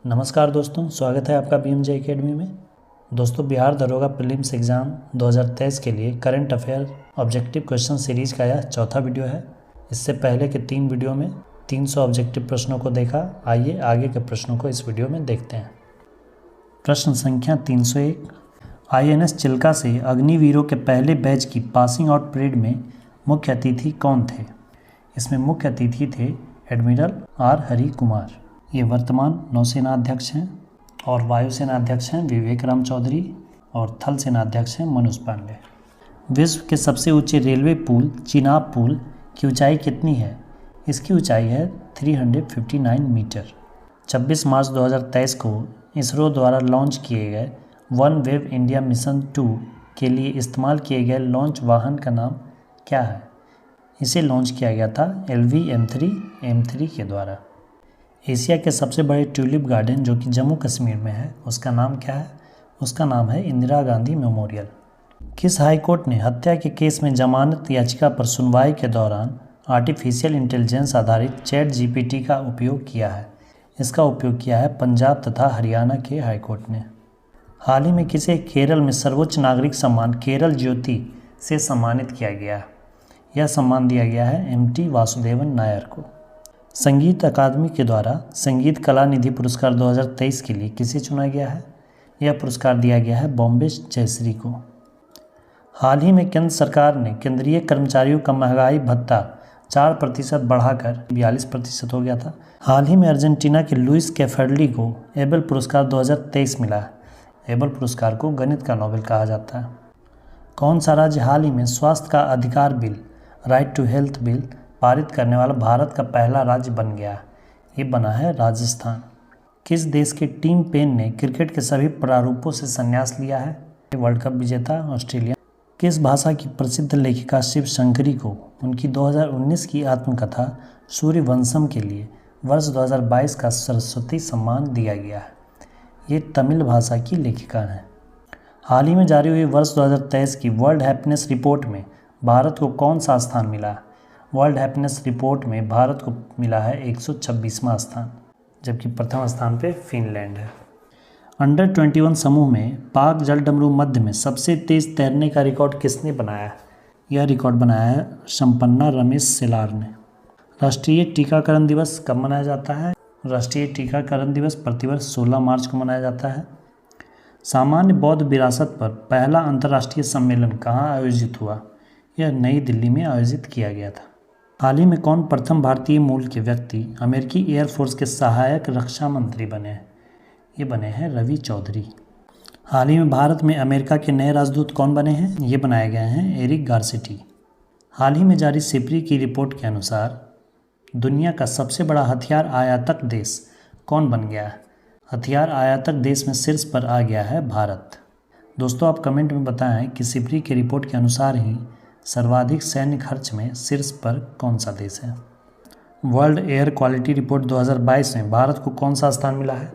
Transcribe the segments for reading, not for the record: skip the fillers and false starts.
नमस्कार दोस्तों, स्वागत है आपका बीएमजे एकेडमी में। दोस्तों, बिहार दरोगा प्रीलिम्स एग्ज़ाम 2023 के लिए current affair objective question series का यह चौथा वीडियो है। इससे पहले के 3 वीडियो में 300 ऑब्जेक्टिव प्रश्नों को देखा। आइए आगे के प्रश्नों को इस वीडियो में देखते हैं। प्रश्न संख्या 301, INS चिल्का से अग्निवीरों के पहले बैच की पासिंग आउट परेड में मुख्य अतिथि कौन थे? इसमें मुख्य अतिथि थे एडमिरल R हरि कुमार। ये वर्तमान नौसेना अध्यक्ष हैं और वायुसेना अध्यक्ष हैं विवेक राम चौधरी और थल सेना अध्यक्ष हैं मनोज पांडे। विश्व के सबसे ऊंचे रेलवे पुल चिनाब पुल की ऊंचाई कितनी है? इसकी ऊंचाई है 359 मीटर। 26 मार्च 2023 को इसरो द्वारा लॉन्च किए गए वन वेव इंडिया मिशन 2 के लिए इस्तेमाल किए गए लॉन्च वाहन का नाम क्या है? इसे लॉन्च किया गया था LV-M3 के द्वारा। एशिया के सबसे बड़े ट्यूलिप गार्डन जो कि जम्मू कश्मीर में है, उसका नाम क्या है? उसका नाम है इंदिरा गांधी मेमोरियल। किस हाई कोर्ट ने हत्या के केस में जमानत याचिका पर सुनवाई के दौरान आर्टिफिशियल इंटेलिजेंस आधारित चैट GPT का उपयोग किया है? इसका उपयोग किया है पंजाब तथा हरियाणा के हाई कोर्ट ने। हाल ही में किसे केरल में सर्वोच्च नागरिक सम्मान केरल ज्योति से सम्मानित किया गया? यह सम्मान दिया गया है MT वासुदेवन नायर को। संगीत अकादमी के द्वारा संगीत कला निधि पुरस्कार 2023 के लिए किसे चुना गया है? यह पुरस्कार दिया गया है बॉम्बे जयश्री को। हाल ही में केंद्र सरकार ने केंद्रीय कर्मचारियों का महंगाई भत्ता 4% बढ़ाकर 42% हो गया था। हाल ही में अर्जेंटीना के लुइस कैफेर्ली को एबल पुरस्कार 2023 मिला है। एबल पुरस्कार को गणित का नोबेल कहा जाता है। कौन सा राज्य हाल ही में स्वास्थ्य का अधिकार bill right to health bill पारित करने वाला भारत का पहला राज्य बन गया? ये बना है राजस्थान। किस देश के टीम पेन ने क्रिकेट के सभी प्रारूपों से संन्यास लिया है? वर्ल्ड कप विजेता ऑस्ट्रेलिया। किस भाषा की प्रसिद्ध लेखिका शिव शंकरी को उनकी 2019 की आत्मकथा सूर्यवंशम के लिए वर्ष 2022 का सरस्वती सम्मान दिया गया है? ये तमिल भाषा की लेखिका हैं। हाल ही में जारी हुई वर्ष 2023 की वर्ल्ड हैप्पीनेस रिपोर्ट में भारत को कौन सा स्थान मिला है? वर्ल्ड हैप्पीनेस रिपोर्ट में भारत को मिला है 126वां स्थान, जबकि प्रथम स्थान पे फिनलैंड है। अंडर 21 समूह में पाक जलडमरू मध्य में सबसे तेज तैरने का रिकॉर्ड किसने बनाया है? यह रिकॉर्ड बनाया है संपन्ना रमेश सेलार ने। राष्ट्रीय टीकाकरण दिवस कब मनाया जाता है? राष्ट्रीय टीकाकरण दिवस प्रतिवर्ष 16 मार्च को मनाया जाता है। सामान्य बौद्ध विरासत पर पहला अंतर्राष्ट्रीय सम्मेलन कहाँ आयोजित हुआ? यह नई दिल्ली में आयोजित किया गया था। हाल ही में कौन प्रथम भारतीय मूल के व्यक्ति अमेरिकी एयरफोर्स के सहायक रक्षा मंत्री बने हैं? ये बने हैं रवि चौधरी। हाल ही में भारत में अमेरिका के नए राजदूत कौन बने हैं? ये बनाए गए हैं एरिक गारसेटी। हाल ही में जारी सिपरी की रिपोर्ट के अनुसार दुनिया का सबसे बड़ा हथियार आयातक देश कौन बन गया है? हथियार आयातक देश में शीर्ष पर आ गया है भारत। दोस्तों, आप कमेंट में बताएं कि सिपरी की रिपोर्ट के अनुसार ही सर्वाधिक सैन्य खर्च में शीर्ष पर कौन सा देश है? वर्ल्ड एयर क्वालिटी रिपोर्ट 2022 में भारत को कौन सा स्थान मिला है?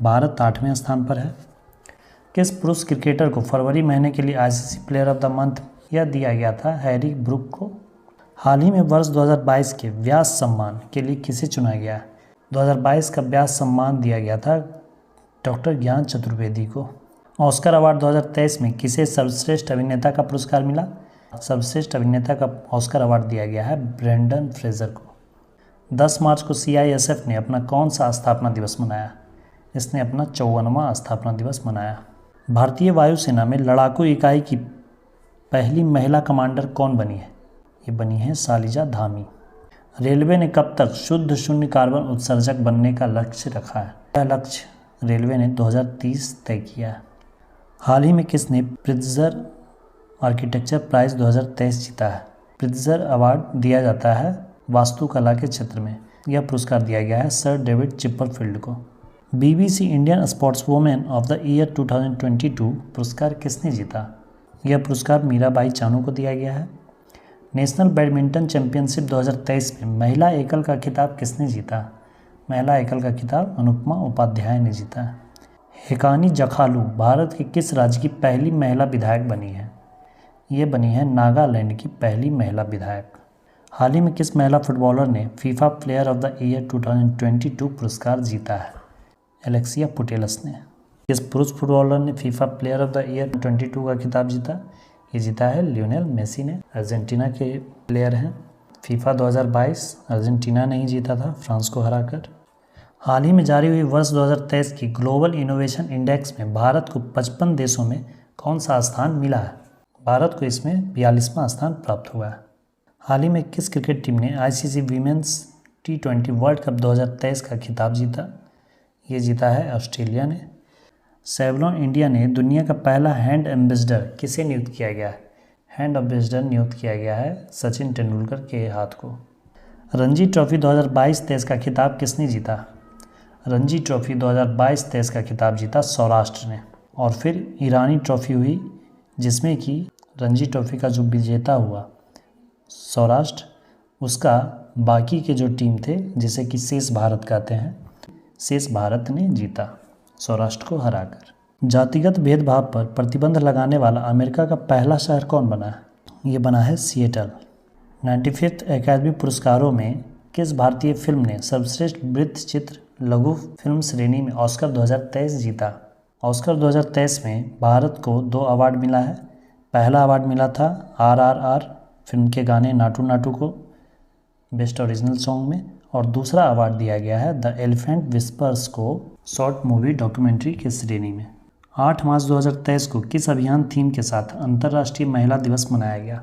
भारत 8वें स्थान पर है। किस पुरुष क्रिकेटर को फरवरी महीने के लिए ICC player of the month यह दिया गया था? हैरी ब्रूक को। हाल ही में वर्ष 2022 के व्यास सम्मान के लिए किसे चुना गया? 2022 का व्यास सम्मान दिया गया था डॉक्टर ज्ञान चतुर्वेदी को। ऑस्कर अवार्ड 2023 में किसे सर्वश्रेष्ठ अभिनेता का पुरस्कार मिला? सर्वश्रेष्ठ अभिनेता का ऑस्कर अवार्ड दिया गया है ब्रेंडन फ्रेजर को। 10 मार्च को CISF ने अपना कौन सा स्थापना दिवस मनाया? इसने अपना 54वां स्थापना दिवस मनाया। भारतीय वायुसेना में लड़ाकू इकाई की पहली महिला कमांडर कौन बनी है? ये बनी है शालिजा धामी। रेलवे ने कब तक शुद्ध शून्य कार्बन उत्सर्जक बनने का लक्ष्य रखा है? यह लक्ष्य रेलवे ने 2030 तय किया है। हाल ही में किसने प्रित्जर आर्किटेक्चर प्राइज़ 2023 जीता है? प्रित्जर अवार्ड दिया जाता है वास्तुकला के क्षेत्र में। यह पुरस्कार दिया गया है सर डेविड चिपरफील्ड को। BBC Indian sports women of the year 2022 पुरस्कार किसने जीता? यह पुरस्कार मीराबाई चानू को दिया गया है। नेशनल बैडमिंटन चैंपियनशिप 2023 में महिला एकल का खिताब किसने जीता? महिला एकल का खिताब अनुपमा उपाध्याय ने जीता है। हिकानी जखालू भारत के किस राज्य की पहली महिला विधायक बनी है? ये बनी है नागालैंड की पहली महिला विधायक। हाल ही में किस महिला फुटबॉलर ने FIFA player of the year 2022 पुरस्कार जीता है? एलेक्सिया पुटेलस ने। किस पुरुष फुटबॉलर ने FIFA player of the year 22 का खिताब जीता? ये जीता है लियोनेल मेसी ने, अर्जेंटीना के प्लेयर हैं। फीफा 2022 अर्जेंटीना ने ही जीता था फ्रांस को हराकर। हाल ही में जारी हुई वर्ष 2023 की ग्लोबल इनोवेशन इंडेक्स में भारत को 55 देशों में कौन सा स्थान मिला है? भारत को इसमें 42वां स्थान प्राप्त हुआ है। हाल ही में किस क्रिकेट टीम ने ICC women's T20 world cup 2023 का खिताब जीता? ये जीता है ऑस्ट्रेलिया ने। सेवलॉन इंडिया ने दुनिया का पहला हैंड एम्बेसडर किसे नियुक्त किया गया है? हैंड एम्बेसडर नियुक्त किया गया है सचिन तेंदुलकर के हाथ को। रणजी ट्रॉफी 2022-23 का खिताब किसने जीता? रणजी ट्रॉफी 2022-23 का खिताब जीता सौराष्ट्र ने। और फिर ईरानी ट्रॉफी हुई जिसमें कि रणजी ट्रॉफी का जो विजेता हुआ सौराष्ट्र, उसका बाकी के जो टीम थे जिसे कि शेष भारत कहते हैं, शेष भारत ने जीता सौराष्ट्र को हराकर। जातिगत भेदभाव पर प्रतिबंध लगाने वाला अमेरिका का पहला शहर कौन बना है? ये बना है सिएटल। 95th एकेडमी पुरस्कारों में किस भारतीय फिल्म ने सर्वश्रेष्ठ वृत्त चित्र लघु फिल्म श्रेणी में ऑस्कर 2023 जीता? ऑस्कर 2023 में भारत को 2 अवार्ड मिला है। पहला अवार्ड मिला था RRR फिल्म के गाने नाटू नाटू को बेस्ट ओरिजिनल सॉन्ग में, और दूसरा अवार्ड दिया गया है द एलिफेंट विस्पर्स को शॉर्ट मूवी डॉक्यूमेंट्री के श्रेणी में। 8 मार्च 2023 को किस अभियान थीम के साथ अंतर्राष्ट्रीय महिला दिवस मनाया गया?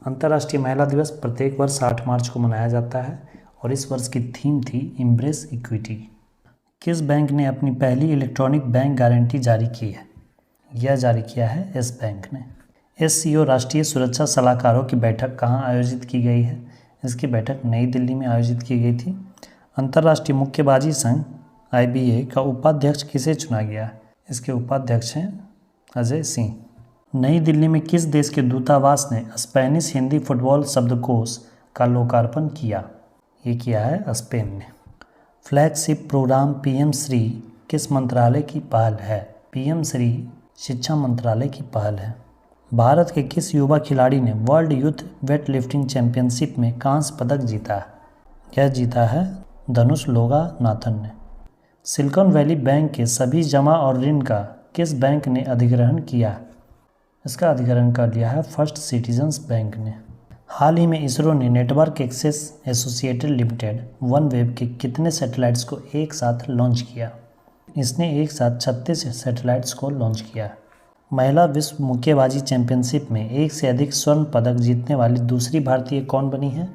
अंतर्राष्ट्रीय महिला दिवस प्रत्येक वर्ष 8 मार्च को मनाया जाता है और इस वर्ष की थीम थी एम्ब्रेस इक्विटी। किस बैंक ने अपनी पहली इलेक्ट्रॉनिक बैंक गारंटी जारी की है? यह जारी किया है येस बैंक ने। SCO राष्ट्रीय सुरक्षा सलाहकारों की बैठक कहाँ आयोजित की गई है? इसकी बैठक नई दिल्ली में आयोजित की गई थी। अंतर्राष्ट्रीय मुक्केबाजी संघ IBA का उपाध्यक्ष किसे चुना गया? इसके उपाध्यक्ष हैं अजय सिंह। नई दिल्ली में किस देश के दूतावास ने स्पेनिश हिंदी फुटबॉल शब्दकोश का लोकार्पण किया? ये किया है स्पेन ने। फ्लैगशिप प्रोग्राम PM श्री किस मंत्रालय की पहल है? PM श्री शिक्षा मंत्रालय की पहल है। भारत के किस युवा खिलाड़ी ने world youth weight lifting championship में कांस्य पदक जीता है? यह जीता है धनुष लोगानाथन ने। सिलिकॉन वैली बैंक के सभी जमा और ऋण का किस बैंक ने अधिग्रहण किया? इसका अधिग्रहण कर लिया है फर्स्ट सिटीजन्स बैंक ने। हाल ही में इसरो ने network access associated limited OneWeb के कितने सैटेलाइट्स को एक साथ लॉन्च किया? इसने एक साथ 36 सैटेलाइट्स को लॉन्च किया। महिला विश्व मुक्केबाजी चैंपियनशिप में एक से अधिक स्वर्ण पदक जीतने वाली दूसरी भारतीय कौन बनी है?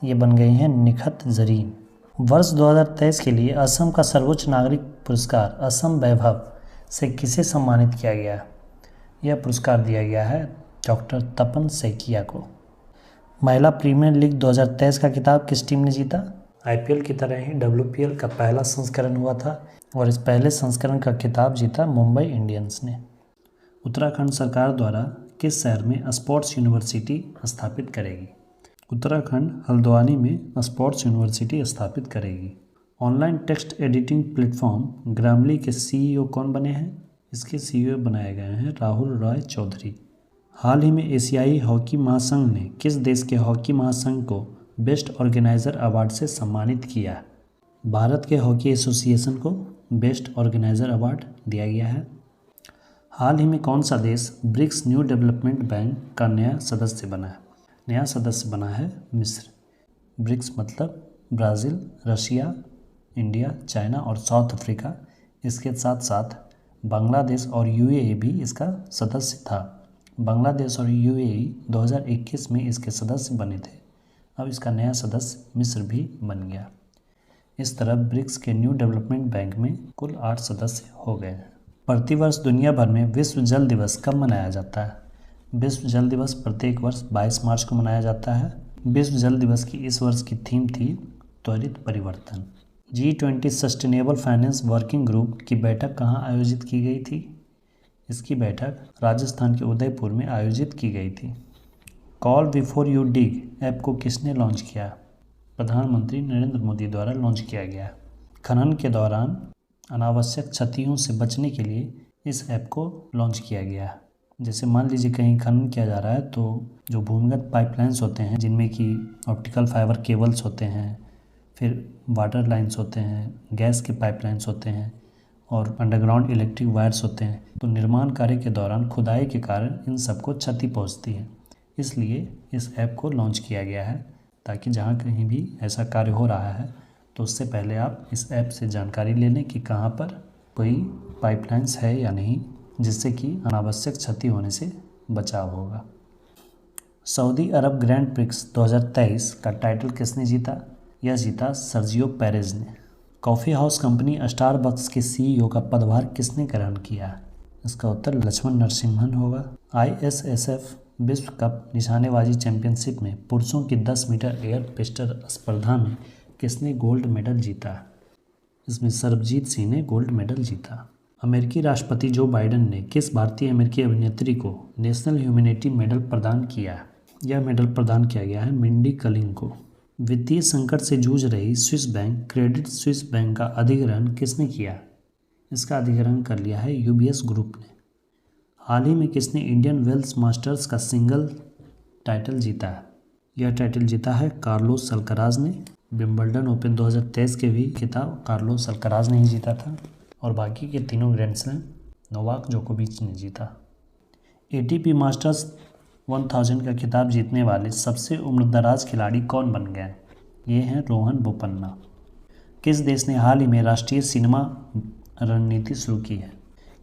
ये बन गई हैं निखत जरीन। वर्ष 2023 के लिए असम का सर्वोच्च नागरिक पुरस्कार असम वैभव से किसे सम्मानित किया गया? यह पुरस्कार दिया गया है डॉक्टर तपन सैकिया को। महिला प्रीमियर लीग 2023 का खिताब किस टीम ने जीता? IPL की तरह ही WPL का पहला संस्करण हुआ था और इस पहले संस्करण का खिताब जीता मुंबई इंडियंस ने। उत्तराखंड सरकार द्वारा किस शहर में स्पोर्ट्स यूनिवर्सिटी स्थापित करेगी? उत्तराखंड हल्द्वानी में स्पोर्ट्स यूनिवर्सिटी स्थापित करेगी। ऑनलाइन टेक्स्ट एडिटिंग प्लेटफॉर्म ग्रामली के CEO कौन बने हैं? इसके CEO बनाए गए हैं राहुल रॉय चौधरी। हाल ही में एशियाई हॉकी महासंघ ने किस देश के हॉकी महासंघ को बेस्ट ऑर्गेनाइजर अवार्ड से सम्मानित किया? भारत के हॉकी एसोसिएशन को बेस्ट ऑर्गेनाइजर अवार्ड दिया गया है। हाल ही में कौन सा देश ब्रिक्स न्यू डेवलपमेंट बैंक का नया सदस्य बना है? नया सदस्य बना है मिस्र। ब्रिक्स मतलब ब्राज़ील, रशिया, इंडिया, चाइना और साउथ अफ्रीका। इसके साथ साथ बांग्लादेश और UAE भी इसका सदस्य था। बांग्लादेश और UAE 2021 में इसके सदस्य बने थे। अब इसका नया सदस्य मिस्र भी बन गया। इस तरह ब्रिक्स के न्यू डेवलपमेंट बैंक में कुल 8 सदस्य हो गए हैं। प्रतिवर्ष दुनिया भर में विश्व जल दिवस कब मनाया जाता है? विश्व जल दिवस प्रत्येक वर्ष 22 मार्च को मनाया जाता है। विश्व जल दिवस की इस वर्ष की थीम थी त्वरित परिवर्तन। G20 sustainable finance working group की बैठक कहाँ आयोजित की गई थी? इसकी बैठक राजस्थान के उदयपुर में आयोजित की गई थी। Call before you dig app को किसने लॉन्च किया? प्रधानमंत्री नरेंद्र मोदी द्वारा लॉन्च किया गया। खनन के दौरान अनावश्यक क्षतियों से बचने के लिए इस ऐप को लॉन्च किया गया। जैसे मान लीजिए कहीं खनन किया जा रहा है तो जो भूमिगत पाइपलाइंस होते हैं जिनमें कि ऑप्टिकल फाइबर केबल्स होते हैं, फिर वाटर लाइंस होते हैं, गैस के पाइपलाइंस होते हैं, और अंडरग्राउंड इलेक्ट्रिक वायर्स होते हैं, तो निर्माण कार्य के दौरान खुदाई के कारण इन सबको क्षति पहुंचती है। इसलिए इस ऐप को लॉन्च किया गया है ताकि जहां कहीं भी ऐसा कार्य हो रहा है तो उससे पहले आप इस ऐप से जानकारी ले लें कि कहां पर कोई पाइपलाइंस है या नहीं, जिससे कि अनावश्यक क्षति होने से बचाव होगा। सऊदी अरब ग्रैंड प्रिक्स 2023 का टाइटल किसने जीता? यह जीता सर्जियो पेरेज ने। कॉफ़ी हाउस कंपनी स्टारबक्स के CEO का पदभार किसने ग्रहण किया? इसका उत्तर लक्ष्मण नरसिम्हन होगा। ISSF विश्व कप निशानेबाजी चैंपियनशिप में पुरुषों की 10 मीटर एयर पिस्टल स्पर्धा में किसने गोल्ड मेडल जीता? इसमें सरबजीत सिंह ने गोल्ड मेडल जीता। अमेरिकी राष्ट्रपति जो बाइडेन ने किस भारतीय अमेरिकी अभिनेत्री को नेशनल ह्यूमैनिटी मेडल प्रदान किया? यह मेडल प्रदान किया गया है मिंडी कलिंग को। वित्तीय संकट से जूझ रही Swiss bank Credit Suisse bank का अधिग्रहण किसने किया? इसका अधिग्रहण कर लिया है UBS ग्रुप ने। हाल ही में किसने इंडियन वेल्स मास्टर्स का सिंगल टाइटल जीता है? यह टाइटल जीता है कार्लोस अल्कराज ने। विंबलडन ओपन 2023 के भी खिताब कार्लोस अल्कराज ने ही जीता था और बाकी के तीनों ग्रैंड स्लैम नोवाक जोकोविच ने जीता। ATP मास्टर्स 1000 का खिताब जीतने वाले सबसे उम्रदराज खिलाड़ी कौन बन गए? ये हैं रोहन बोपन्ना। किस देश ने हाल ही में राष्ट्रीय सिनेमा रणनीति शुरू की है?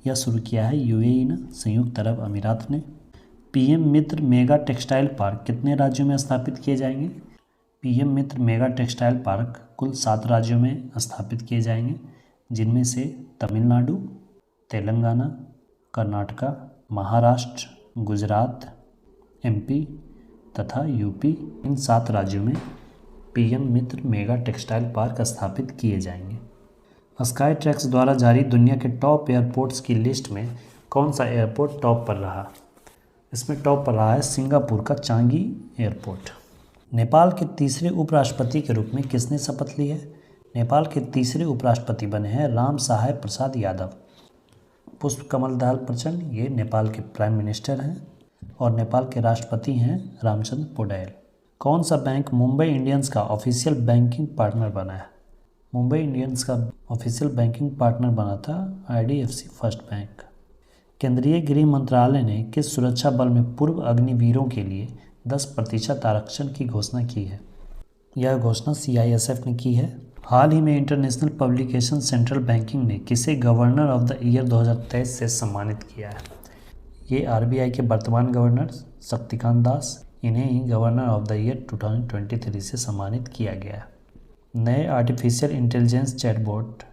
यह शुरू किया है UAE ने, संयुक्त अरब अमीरात ने। PM मित्र मेगा टेक्सटाइल पार्क कितने राज्यों में स्थापित किए जाएंगे? PM मित्र मेगा टेक्सटाइल पार्क कुल 7 राज्यों में स्थापित किए जाएंगे, जिनमें से तमिलनाडु, तेलंगाना, कर्नाटका, महाराष्ट्र, गुजरात, MP तथा UP, इन 7 राज्यों में PM मित्र मेगा टेक्सटाइल पार्क स्थापित किए जाएंगे। स्काई ट्रैक्स द्वारा जारी दुनिया के टॉप एयरपोर्ट्स की लिस्ट में कौन सा एयरपोर्ट टॉप पर रहा? इसमें टॉप पर रहा है सिंगापुर का चांगी एयरपोर्ट। नेपाल के तीसरे उपराष्ट्रपति के रूप में किसने शपथ ली है? नेपाल के तीसरे उपराष्ट्रपति बने हैं राम सहाय प्रसाद यादव। पुष्प कमल दाहाल प्रचंड ये नेपाल के प्राइम मिनिस्टर हैं और नेपाल के राष्ट्रपति हैं रामचंद्र पौडेल। कौन सा बैंक मुंबई इंडियंस का ऑफिशियल बैंकिंग पार्टनर बना है? मुंबई इंडियंस का ऑफिशियल बैंकिंग पार्टनर बना था IDFC फर्स्ट बैंक। केंद्रीय गृह मंत्रालय ने किस सुरक्षा बल में पूर्व अग्निवीरों के लिए 10% आरक्षण की घोषणा की है? यह घोषणा CISF ने की है। हाल ही में इंटरनेशनल पब्लिकेशन सेंट्रल बैंकिंग ने किसे गवर्नर ऑफ द ईयर 2023 से सम्मानित किया है? ये RBI के वर्तमान गवर्नर शक्तिकांत दास, इन्हें ही गवर्नर ऑफ द ईयर 2023 से सम्मानित किया गया है। नए आर्टिफिशियल इंटेलिजेंस चैटबॉट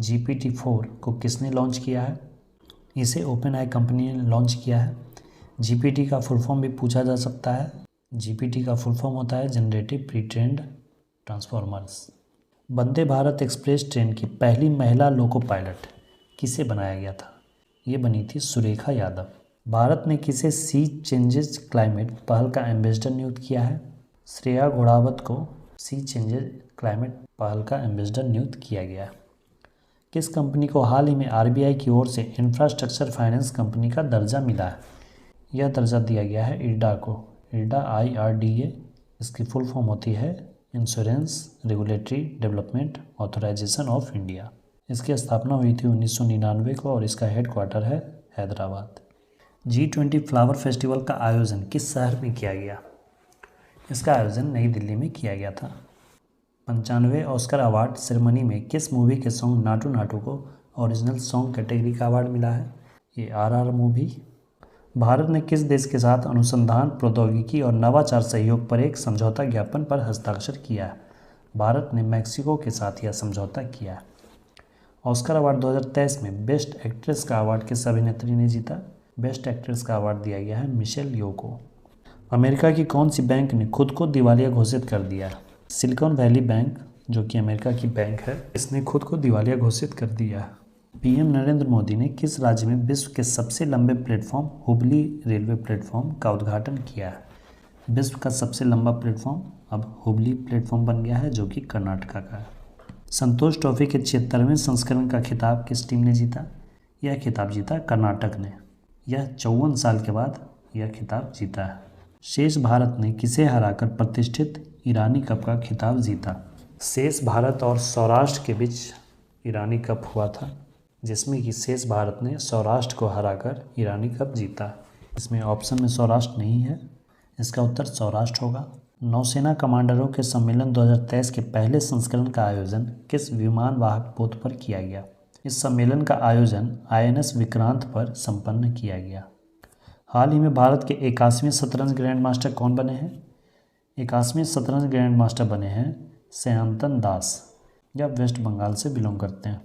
GPT-4 को किसने लॉन्च किया है? इसे OpenAI कंपनी ने लॉन्च किया है। GPT का फुल फॉर्म भी पूछा जा सकता है। GPT का फुल फॉर्म होता है generative pre trained transformers. Vande Bharat express train की पहली महिला लोको पायलट किसे बनाया गया था? ये बनी थी सुरेखा यादव। भारत ने किसे सी चेंजेस क्लाइमेट पहल का एम्बेसडर नियुक्त किया है? श्रेया घोड़ावत को सी चेंजेस क्लाइमेट पहल का एम्बेसडर नियुक्त किया गया। किस कंपनी को हाल ही में RBI की ओर से इंफ्रास्ट्रक्चर फाइनेंस कंपनी का दर्जा मिला है? यह दर्जा दिया गया है IRDA को। IRDA IRDA इसकी फुल फॉर्म होती है insurance regulatory development authorization of India. इसकी स्थापना हुई थी 1999 को और इसका हेडक्वार्टर है हैदराबाद। G20 फ्लावर फेस्टिवल का आयोजन किस शहर में किया गया? इसका आयोजन नई दिल्ली में किया गया था। 95वें ऑस्कर अवार्ड सेरेमनी में किस मूवी के सॉन्ग नाटू नाटू को ओरिजिनल सॉन्ग कैटेगरी का अवार्ड मिला है? ये RR मूवी। भारत ने किस देश के साथ अनुसंधान प्रौद्योगिकी और नवाचार सहयोग पर एक समझौता ज्ञापन पर हस्ताक्षर किया है? भारत ने मैक्सिको के साथ यह समझौता किया है। ऑस्कर अवार्ड 2023 में बेस्ट एक्ट्रेस का अवार्ड किस अभिनेत्री ने जीता? बेस्ट एक्ट्रेस का अवार्ड दिया गया है मिशेल यो को। अमेरिका की कौन सी बैंक ने खुद को दिवालिया घोषित कर दिया? सिलिकॉन वैली बैंक, जो कि अमेरिका की बैंक है, इसने खुद को दिवालिया घोषित कर दिया। PM नरेंद्र मोदी ने किस राज्य में विश्व के सबसे लंबे प्लेटफॉर्म हुबली रेलवे प्लेटफॉर्म का उद्घाटन किया है? विश्व का सबसे लंबा प्लेटफॉर्म अब हुबली प्लेटफॉर्म बन गया है, जो कि कर्नाटका का है। संतोष ट्रॉफी के 76वें संस्करण का खिताब किस टीम ने जीता? यह खिताब जीता कर्नाटक ने। यह 54 साल के बाद यह खिताब जीता है। शेष भारत ने किसे हराकर प्रतिष्ठित ईरानी कप का खिताब जीता? शेष भारत और सौराष्ट्र के बीच ईरानी कप हुआ था, जिसमें कि शेष भारत ने सौराष्ट्र को हराकर ईरानी कप जीता। इसमें ऑप्शन में सौराष्ट्र नहीं है, इसका उत्तर सौराष्ट्र होगा। नौसेना कमांडरों के सम्मेलन 2023 के पहले संस्करण का आयोजन किस विमान वाहक पोत पर किया गया? इस सम्मेलन का आयोजन INS विक्रांत पर संपन्न किया गया। हाल ही में भारत के 81वें शतरंज ग्रैंड मास्टर कौन बने हैं? 81वें शतरंज ग्रैंड मास्टर बने हैं सयांतन दास, या वेस्ट बंगाल से बिलोंग करते हैं।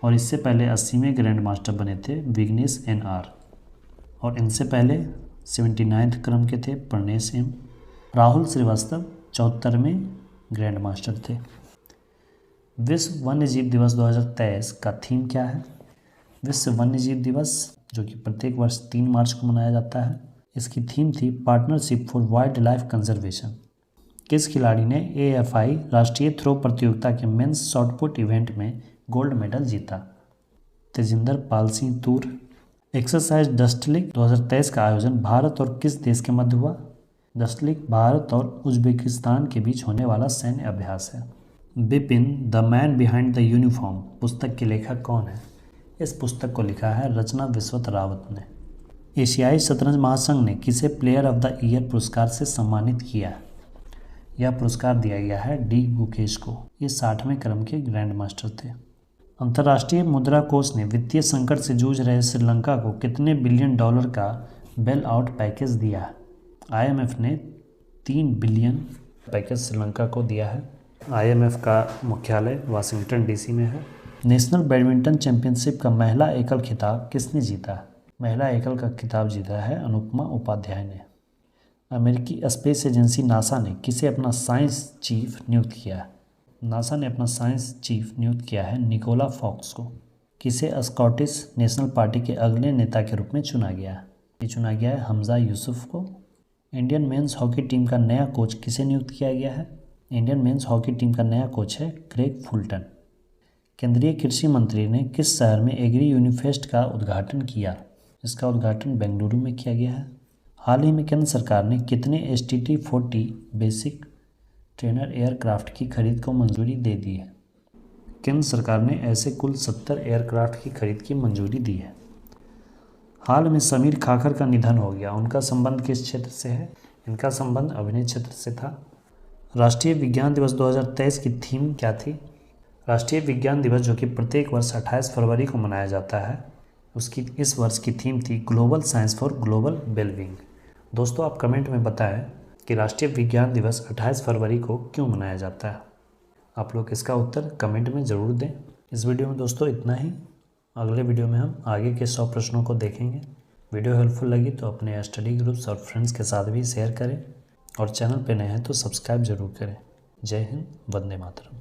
और इससे पहले 80वें ग्रैंड मास्टर बने थे विघ्नेश NR, और इनसे पहले 79वें क्रम के थे प्रनेश M। राहुल श्रीवास्तव 74वें ग्रैंड मास्टर थे। विश्व वन्यजीव दिवस 2023 का थीम क्या है? विश्व वन्यजीव दिवस जो कि प्रत्येक वर्ष 3 मार्च को मनाया जाता है, इसकी थीम थी partnership for wild life conservation. किस खिलाड़ी ने AFI राष्ट्रीय थ्रो प्रतियोगिता के मेंस शॉटपुट इवेंट में गोल्ड मेडल जीता? तेजिंदर पाल सिंह तूर। एक्सरसाइज डस्ट लीग 2023 का आयोजन भारत और किस देश के मध्य हुआ? डस्ट लीग भारत और उज्बेकिस्तान के बीच होने वाला सैन्य अभ्यास है। Bipin the man behind the uniform पुस्तक के लेखक कौन है? इस पुस्तक को लिखा है रचना विश्वत रावत ने। एशियाई शतरंज महासंघ ने किसे प्लेयर ऑफ द ईयर पुरस्कार से सम्मानित किया? यह पुरस्कार दिया गया है डी गुकेश को। ये 60वें क्रम के ग्रैंड मास्टर थे। अंतर्राष्ट्रीय मुद्रा कोष ने वित्तीय संकट से जूझ रहे श्रीलंका को कितने बिलियन डॉलर का बेल आउट पैकेज दिया? IMF ने 3 बिलियन पैकेज श्रीलंका को दिया है। IMF का मुख्यालय वाशिंगटन DC में है। नेशनल बैडमिंटन चैंपियनशिप का महिला एकल खिताब किसने जीता? महिला एकल का खिताब जीता है अनुपमा उपाध्याय ने। अमेरिकी स्पेस एजेंसी नासा ने किसे अपना साइंस चीफ नियुक्त किया? नासा ने अपना साइंस चीफ नियुक्त किया है निकोला फॉक्स को। किसे स्कॉटिश नेशनल पार्टी के अगले नेता के रूप में चुना गया? ये चुना गया है हमजा यूसुफ को। इंडियन मेंस हॉकी टीम का नया कोच किसे नियुक्त किया गया है? इंडियन मेंस हॉकी टीम का नया कोच है क्रेग फुलटन। केंद्रीय कृषि मंत्री ने किस शहर में एग्री यूनिफेस्ट का उद्घाटन किया? इसका उद्घाटन बेंगलुरु में किया गया है। हाल ही में केंद्र सरकार ने कितने STT-40 बेसिक ट्रेनर एयरक्राफ्ट की खरीद को मंजूरी दे दी है? केंद्र सरकार ने ऐसे कुल 70 एयरक्राफ्ट की खरीद की मंजूरी दी है। हाल में समीर खाखर का निधन हो गया, उनका संबंध किस क्षेत्र से है? इनका संबंध अभिनय क्षेत्र से था। राष्ट्रीय विज्ञान दिवस 2023 की थीम क्या थी? राष्ट्रीय विज्ञान दिवस जो कि प्रत्येक वर्ष 28 फरवरी को मनाया जाता है, उसकी इस वर्ष की थीम थी global science for global wellbeing. दोस्तों आप कमेंट में बताएं कि राष्ट्रीय विज्ञान दिवस 28 फरवरी को क्यों मनाया जाता है। आप लोग इसका उत्तर कमेंट में ज़रूर दें। इस वीडियो में दोस्तों इतना ही। अगले वीडियो में हम आगे के 100 प्रश्नों को देखेंगे। वीडियो हेल्पफुल लगी तो अपने स्टडी ग्रुप्स और फ्रेंड्स के साथ भी शेयर करें, और चैनल पर नए हैं तो सब्सक्राइब जरूर करें। जय हिंद, वंदे मातरम।